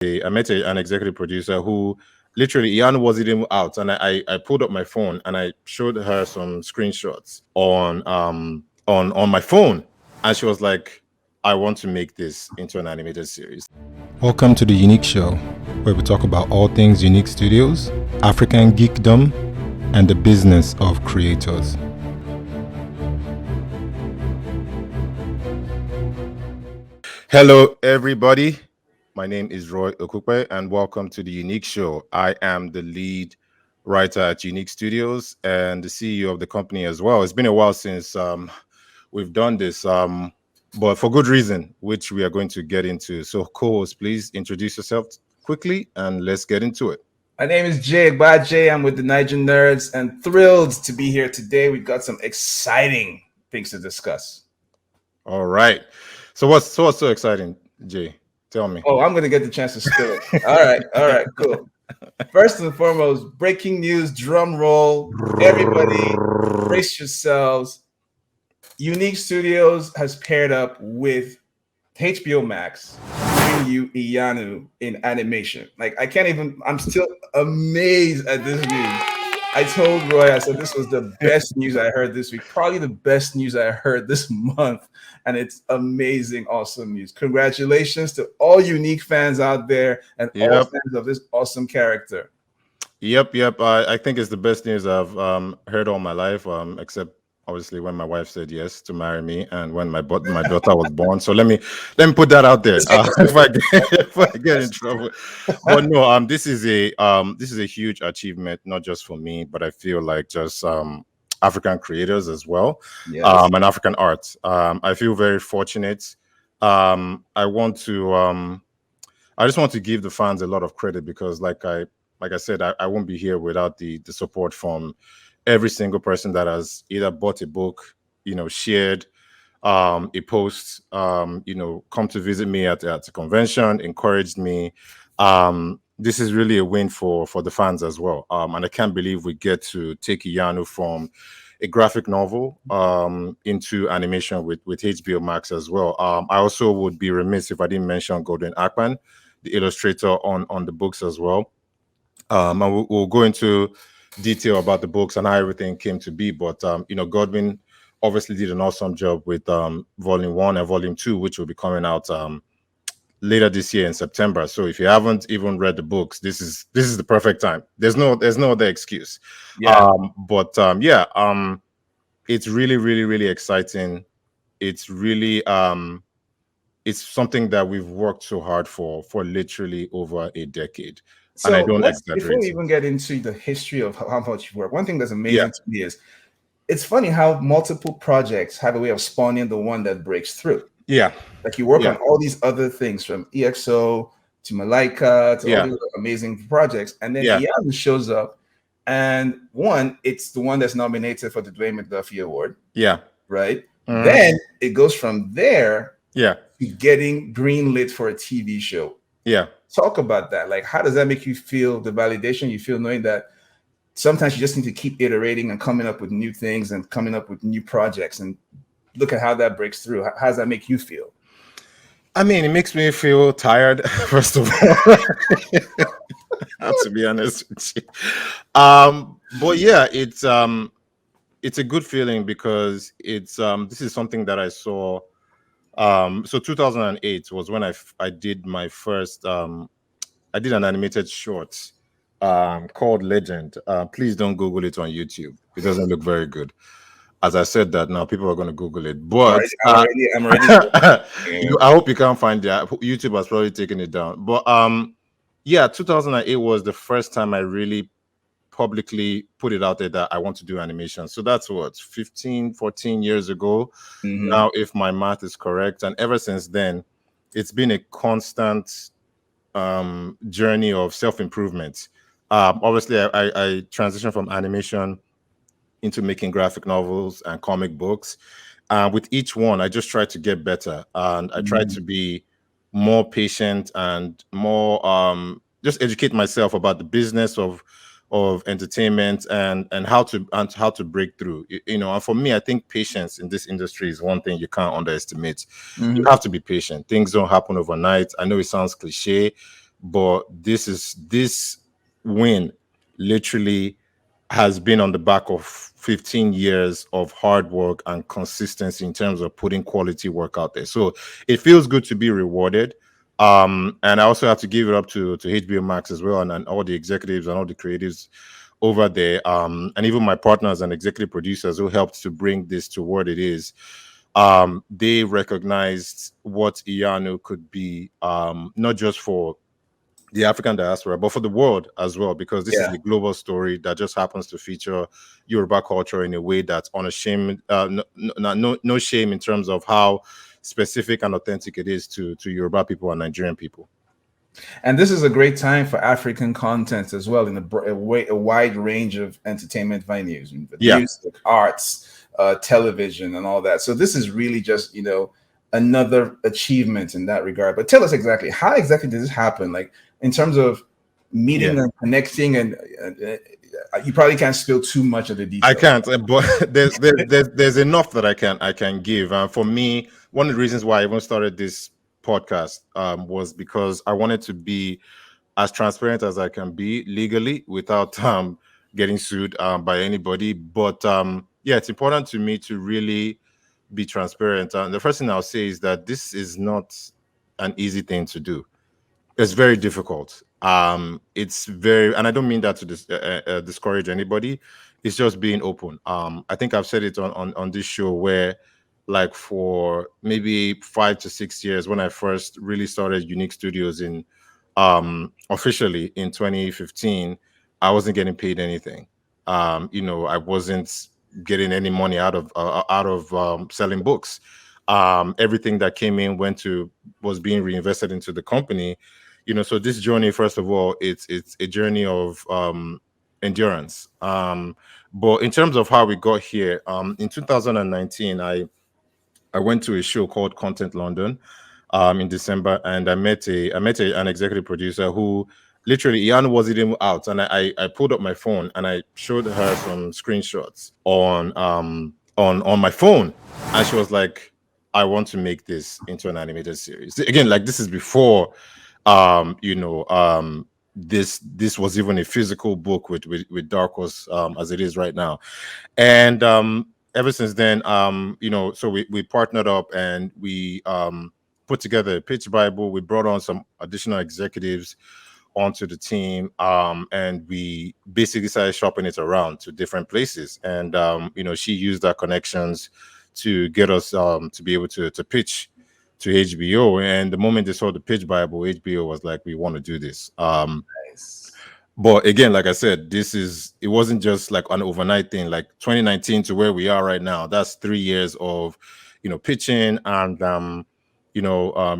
an executive producer who literally Iyanu wasn't even out, and I pulled up my phone and I showed her some screenshots on my phone, and she was like, "I want to make this into an animated series." Welcome to the YouNeek Show, where we talk about all things YouNeek Studios, African geekdom, and the business of creators. Hello, everybody. My name is Roye Okupe, and welcome to the YouNeek Show. I am the lead writer at YouNeek Studios and the CEO of the company as well. It's been a while since we've done this, but for good reason, which we are going to get into. So, co-host, please introduce yourself quickly, and let's get into it. My name is Jay Agbaje. I'm with the Niger Nerds and thrilled to be here today. We've got some exciting things to discuss. All right. So what's so exciting, Jay? Tell me. Oh, I'm going to get the chance to spill it. All right, cool. First and foremost, breaking news, drum roll. Everybody, brace yourselves. YouNeek Studios has paired up with HBO Max to bring you Iyanu in animation. Like, I'm still amazed at this news. I told Roy, I said this was the best news I heard this week, probably the best news I heard this month. And it's amazing, awesome news. Congratulations to all YouNeek fans out there and all fans of this awesome character. Yep. I think it's the best news I've heard all my life, except obviously when my wife said yes to marry me and when my daughter was born. So let me put that out there if I get in trouble. But no, this is a huge achievement, not just for me, but I feel like just African creators as well, yes. And African art. I feel very fortunate. I just want to give the fans a lot of credit because, like I said, I won't be here without the support from every single person that has either bought a book, shared a post, come to visit me at a convention, encouraged me. This is really a win for the fans as well. And I can't believe we get to take Iyanu from a graphic novel into animation with HBO Max as well. I also would be remiss if I didn't mention Godwin Akpan, the illustrator on the books as well. And we'll go into detail about the books and how everything came to be. But, Godwin obviously did an awesome job with Volume 1 and Volume 2, which will be coming out later this year in September. So if you haven't even read the books, this is the perfect time. There's no other excuse. Yeah. It's really, really, really exciting. It's really it's something that we've worked so hard for literally over a decade. So and I don't exaggerate. Before we even get into the history of how much you work, one thing that's amazing to me is it's funny how multiple projects have a way of spawning the one that breaks through. Yeah. Like you work on all these other things from EXO to Malaika to all these amazing projects. And then Iyanu shows up and it's the one that's nominated for the Dwayne McDuffie Award. Yeah. Right. Mm-hmm. Then it goes from there to getting greenlit for a TV show. Yeah. Talk about that. Like, how does that make you feel? The validation you feel knowing that sometimes you just need to keep iterating and coming up with new things and coming up with new projects and look at how that breaks through. How does that make you feel? I mean, it makes me feel tired, first of all, to be honest with you. But yeah, it's a good feeling because it's this is something that I saw. So 2008 was when I did my first I did an animated short called Legend. Please don't Google it on YouTube. It doesn't look very good. As I said that, now people are going to Google it. But I'm already I hope you can't find that. YouTube has probably taken it down. But 2008 was the first time I really publicly put it out there that I want to do animation. So that's 14 years ago. Mm-hmm. Now, if my math is correct. And ever since then, it's been a constant journey of self-improvement. Obviously, I transitioned from animation into making graphic novels and comic books. With each one, I just try to get better. And I try to be more patient and more just educate myself about the business of entertainment and how to break through. And for me, I think patience in this industry is one thing you can't underestimate. Mm-hmm. You have to be patient. Things don't happen overnight. I know it sounds cliche, but this win literally has been on the back of 15 years of hard work and consistency in terms of putting quality work out there. So it feels good to be rewarded. And I also have to give it up to HBO Max as well, and all the executives and all the creatives over there, and even my partners and executive producers who helped to bring this to what it is. They recognized what Iyanu could be, not just for the African diaspora, but for the world as well, because this is Yeah. a global story that just happens to feature Yoruba culture in a way that's unashamed, no shame in terms of how specific and authentic it is to Yoruba people and Nigerian people. And this is a great time for African content as well, in a wide range of entertainment venues, Yeah, music, arts, television, and all that. So this is really just, another achievement in that regard. But tell us exactly, how exactly did this happen? Like, in terms of yeah. meeting and connecting, and you probably can't spill too much of the I details. can't, but there's enough that I can give. For me, one of the reasons why I even started this podcast was because I wanted to be as transparent as I can be legally without getting sued by anybody. But yeah, it's important to me to really be transparent. And the first thing I'll say is that this is not an easy thing to do. It's very difficult. It's very, and I don't mean that to discourage anybody. It's just being open. I think I've said it on this show where, like, for maybe 5 to 6 years, when I first really started YouNeek Studios in officially in 2015, I wasn't getting paid anything. I wasn't getting any money out of selling books. Everything that came in was being reinvested into the company. So this journey, first of all, it's a journey of endurance. But in terms of how we got here, in 2019, I went to a show called Content London in December, and an executive producer who literally, Iyanu wasn't even out, and I pulled up my phone and I showed her some screenshots on my phone, and she was like, "I want to make this into an animated series." Again, like, this is before this was even a physical book with Dark Horse, as it is right now. And ever since then, so we partnered up, and we put together a pitch bible. We brought on some additional executives onto the team, and we basically started shopping it around to different places. And she used our connections to get us to be able to pitch to HBO. And the moment they saw the pitch bible, HBO was like, "We want to do this." Nice. But again, like I said, it wasn't just like an overnight thing. Like 2019 to where we are right now, that's 3 years of pitching, and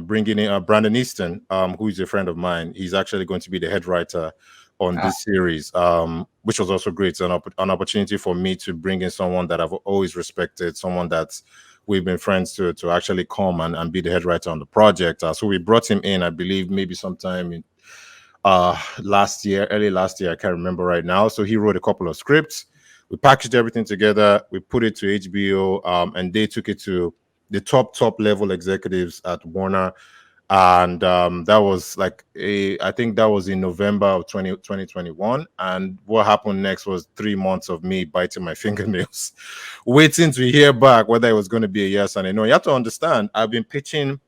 bringing in Brandon Easton, who is a friend of mine. He's actually going to be the head writer on Ah, this series, which was also great. It's an opportunity for me to bring in someone that I've always respected, someone that we've been friends to actually come and be the head writer on the project. So we brought him in, I believe, maybe sometime in early last year. I can't remember right now. So he wrote a couple of scripts. We packaged everything together. We put it to HBO, and they took it to the top level executives at Warner. And that was I think that was in November of 2021. And what happened next was 3 months of me biting my fingernails, waiting to hear back whether it was going to be a yes and a no. You have to understand, I've been pitching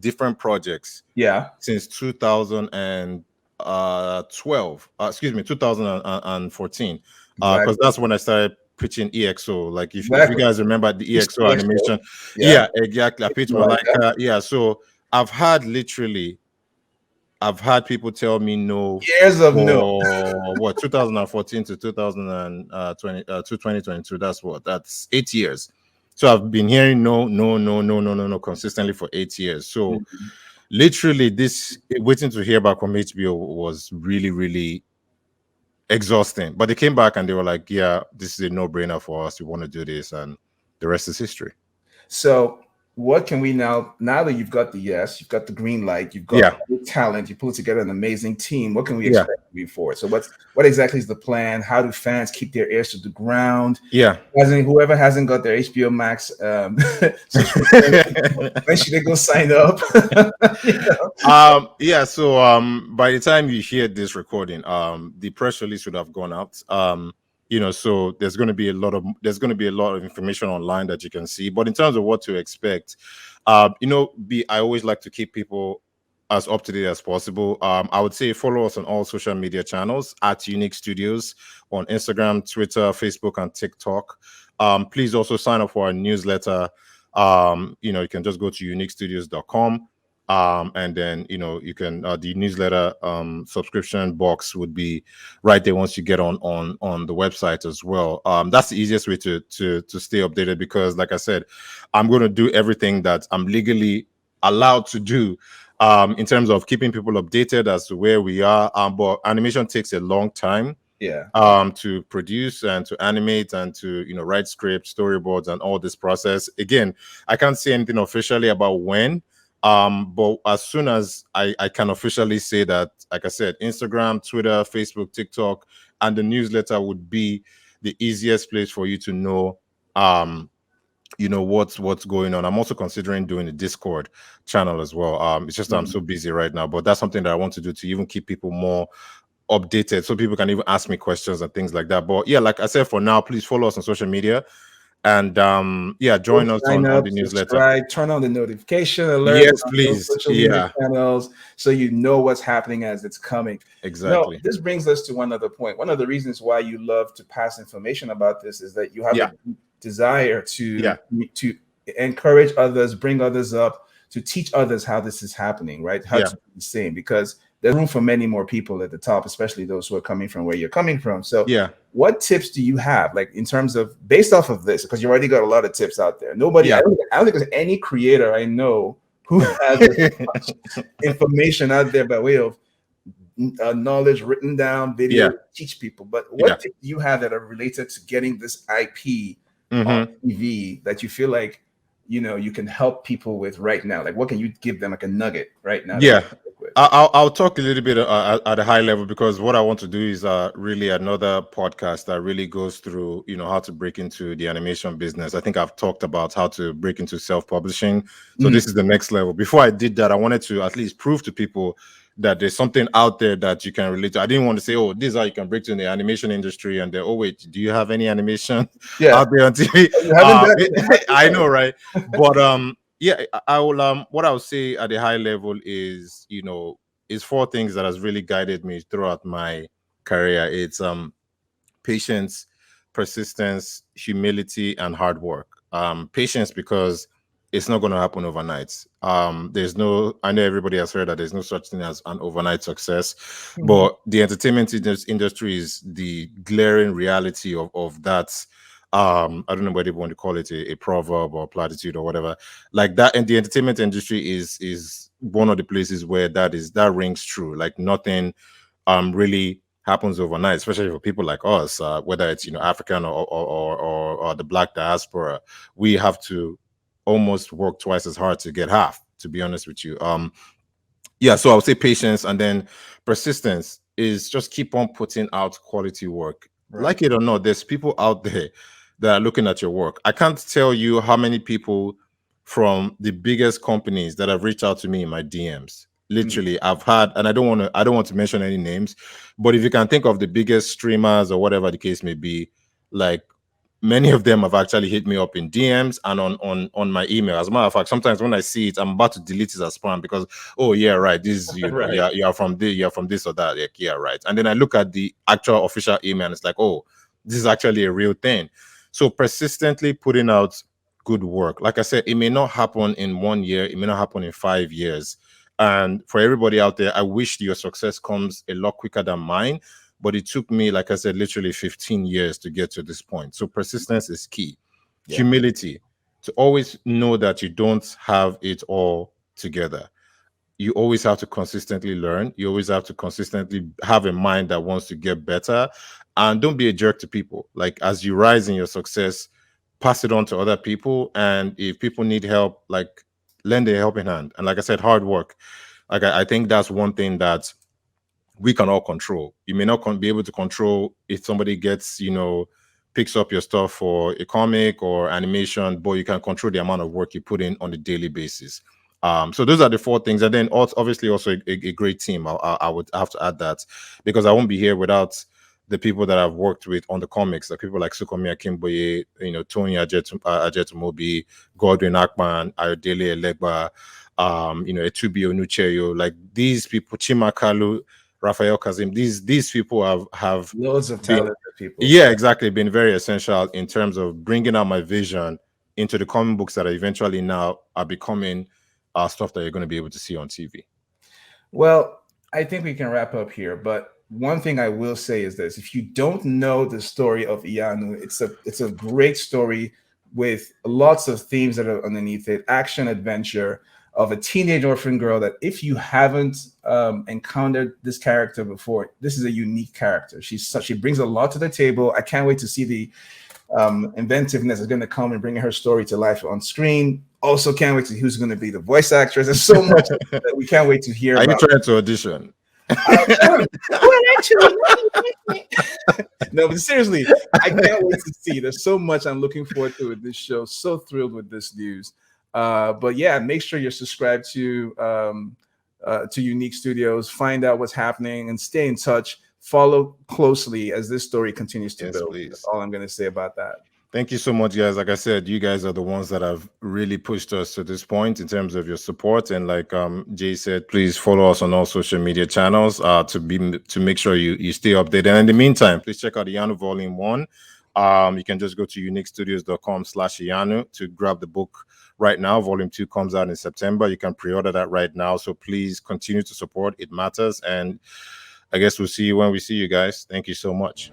different projects yeah, since 2012, excuse me, 2014, because exactly. that's when I started pitching EXO. Like, if you Exactly. guys remember the It's EXO extra. animation. Yeah. Yeah, exactly. I pitched Something like that. Malika. Yeah, so i've had literally I've had people tell me no Years of no. for what, 2014 to 2020 to 2022. That's 8 years. So I've been hearing no, no, no, no, no, no, no consistently for 8 years. So Mhm. literally, this waiting to hear back from HBO was really, really exhausting. But they came back and they were like, "Yeah, this is a no-brainer for us. We want to do this," and the rest is history. So, what can we now that you've got the yes, you've got the green light, you've got Yeah, all the talent, you put together an amazing team. What can we yeah. expect moving forward. So what exactly is the plan? How do fans keep their ears to the ground? Yeah. Whoever hasn't got their HBO Max subscription, when should they go sign up? You know? Yeah, so by the time you hear this recording, the press release would have gone out. So there's going to be a lot of information online that you can see. But in terms of what to expect, I always like to keep people as up to date as possible. I would say follow us on all social media channels at YouNeek Studios on Instagram, Twitter, Facebook, and TikTok. Please also sign up for our newsletter. You can just go to uniquestudios.com. And then you can the newsletter subscription box would be right there once you get on the website as well. That's the easiest way to stay updated, because like I said, I'm going to do everything that I'm legally allowed to do in terms of keeping people updated as to where we are. But animation takes a long time to produce and to animate and to write scripts, storyboards, and all this process. Again, I can't say anything officially about when. But as soon as I can officially say that, like I said, Instagram, Twitter, Facebook, TikTok, and the newsletter would be the easiest place for you to know what's going on. I'm also considering doing a Discord channel as well. It's just I'm so busy right now, but that's something that I want to do to even keep people more updated, so people can even ask me questions and things like that. But yeah, like I said, for now, please follow us on social media. And join us on the newsletter. Subscribe, turn on the notification alert. Yes, please. Social media channels, so you know what's happening as it's coming. Exactly. Now, this brings us to one other point. One of the reasons why you love to pass information about this is that you have a desire to encourage others, bring others up, to teach others how this is happening, right? How to do the same, because there's room for many more people at the top, especially those who are coming from where you're coming from. So what tips do you have, like in terms of, based off of this, because you already got a lot of tips out there. I don't think there's any creator I know who has as much information out there by way of knowledge written down, video, teach people. But what tips do you have that are related to getting this IP on TV that you feel like you can help people with right now? Like, what can you give them, like a nugget right now? I'll talk a little bit at a high level, because what I want to do is really another podcast that really goes through how to break into the animation business. I think I've talked about how to break into self-publishing, so this is the next level. Before I did that, I wanted to at least prove to people that there's something out there that you can relate to. I didn't want to say, this is how you can break into the animation industry, and then, oh wait, do you have any animation out there on TV? I know, right? But I will what I would say at a high level is is four things that has really guided me throughout my career. It's patience, persistence, humility, and hard work. Patience, because it's not going to happen overnight. I know everybody has heard that there's no such thing as an overnight success, but the entertainment industry is the glaring reality of that. I don't know whether you want to call it a proverb or platitude or whatever like that. And the entertainment industry is one of the places where that rings true. Like nothing really happens overnight, especially for people like us, whether it's African or the Black diaspora. We have to almost work twice as hard to get half, to be honest with you. So I would say patience, and then persistence is just keep on putting out quality work. Like it or not, there's people out there that are looking at your work. I can't tell you how many people from the biggest companies that have reached out to me in my DMs. Literally, I've had, and I don't want to mention any names, but if you can think of the biggest streamers or whatever the case may be, like many of them have actually hit me up in DMs and on my email. As a matter of fact, sometimes when I see it, I'm about to delete it as spam because, this is you're from this or that. Like, right. And then I look at the actual official email and it's like, oh, this is actually a real thing. So persistently putting out good work. Like I said, it may not happen in 1 year, it may not happen in 5 years. And for everybody out there, I wish your success comes a lot quicker than mine. But it took me, like I said, literally 15 years to get to this point. So persistence is key. Humility, to always know that you don't have it all together. You always have to consistently learn. You always have to consistently have a mind that wants to get better. And don't be a jerk to people. Like, as you rise in your success, pass it on to other people. And if people need help, like, lend a helping hand. And like I said, hard work. Like, I think that's one thing that we can all control. You may not be able to control if somebody gets, picks up your stuff for a comic or animation, but you can control the amount of work you put in on a daily basis. So those are the four things, and then obviously also a great team. I would have to add that, because I won't be here without the people that I've worked with on the comics, like people like Sukomi Akimboye, Tony Ajetumobi, Godwin Akpan, Ayodele Elegba, Etubi Onucheyo, like these people, Chimakalu, Raphael Kazim, these people have Loads of been, talented people. yeah, exactly, been very essential in terms of bringing out my vision into the comic books that are eventually now are becoming stuff that you're going to be able to see on TV. Well, I think we can wrap up here, but one thing I will say is this: if you don't know the story of Iyanu, it's a great story with lots of themes that are underneath it, action, adventure, of a teenage orphan girl that, if you haven't encountered this character before, this is a unique character. She brings a lot to the table. I can't wait to see the inventiveness is going to come and bring her story to life on screen. Also, can't wait to see who's going to be the voice actress. There's so much that we can't wait to hear Are about. you trying to audition? No, but seriously, I can't wait to see. There's so much I'm looking forward to with this show. So thrilled with this news. But yeah, make sure you're subscribed to YouNeek Studios. Find out what's happening and stay in touch. Follow closely as this story continues to build. Please. That's all I'm going to say about that. Thank you so much, guys. Like I said, you guys are the ones that have really pushed us to this point in terms of your support. And like Jay said, please follow us on all social media channels to make sure you stay updated. And in the meantime, please check out Iyanu Volume 1. You can just go to uniquestudios.com/Iyanu to grab the book right now. Volume 2 comes out in September. You can pre-order that right now. So please continue to support. It matters. And I guess we'll see you when we see you guys. Thank you so much.